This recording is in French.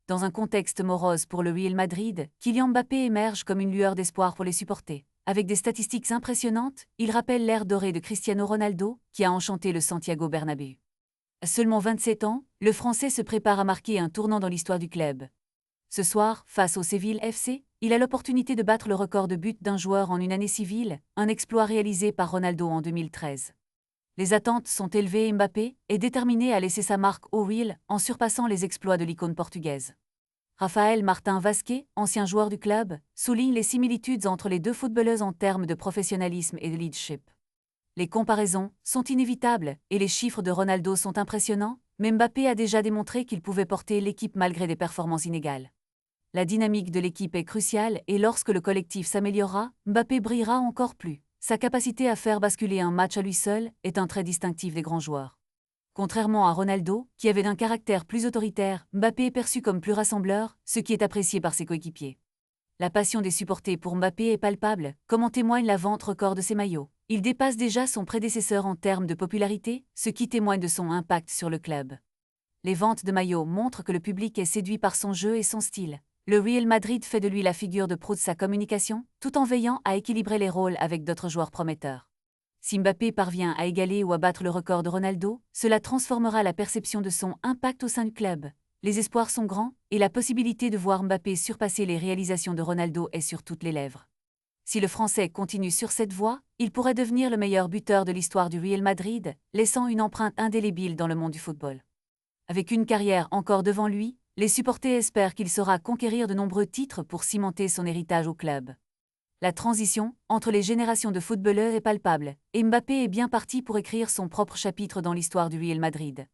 Dans un contexte morose pour le Real Madrid, Kylian Mbappé émerge comme une lueur d'espoir pour les supporters. Avec des statistiques impressionnantes, il rappelle l'ère dorée de Cristiano Ronaldo, qui a enchanté le Santiago Bernabéu. À seulement 27 ans, le Français se prépare à marquer un tournant dans l'histoire du club. Ce soir, face au Séville FC, il a l'opportunité de battre le record de buts d'un joueur en une année civile, un exploit réalisé par Ronaldo en 2013. Les attentes sont élevées et Mbappé est déterminé à laisser sa marque au Real en surpassant les exploits de l'icône portugaise. Rafael Martin Vazquez, ancien joueur du club, souligne les similitudes entre les deux footballeuses en termes de professionnalisme et de leadership. Les comparaisons sont inévitables et les chiffres de Ronaldo sont impressionnants, mais Mbappé a déjà démontré qu'il pouvait porter l'équipe malgré des performances inégales. La dynamique de l'équipe est cruciale et lorsque le collectif s'améliorera, Mbappé brillera encore plus. Sa capacité à faire basculer un match à lui seul est un trait distinctif des grands joueurs. Contrairement à Ronaldo, qui avait un caractère plus autoritaire, Mbappé est perçu comme plus rassembleur, ce qui est apprécié par ses coéquipiers. La passion des supporters pour Mbappé est palpable, comme en témoigne la vente record de ses maillots. Il dépasse déjà son prédécesseur en termes de popularité, ce qui témoigne de son impact sur le club. Les ventes de maillots montrent que le public est séduit par son jeu et son style. Le Real Madrid fait de lui la figure de proue de sa communication, tout en veillant à équilibrer les rôles avec d'autres joueurs prometteurs. Si Mbappé parvient à égaler ou à battre le record de Ronaldo, cela transformera la perception de son impact au sein du club. Les espoirs sont grands, et la possibilité de voir Mbappé surpasser les réalisations de Ronaldo est sur toutes les lèvres. Si le Français continue sur cette voie, il pourrait devenir le meilleur buteur de l'histoire du Real Madrid, laissant une empreinte indélébile dans le monde du football. Avec une carrière encore devant lui, les supporters espèrent qu'il saura conquérir de nombreux titres pour cimenter son héritage au club. La transition entre les générations de footballeurs est palpable, et Mbappé est bien parti pour écrire son propre chapitre dans l'histoire du Real Madrid.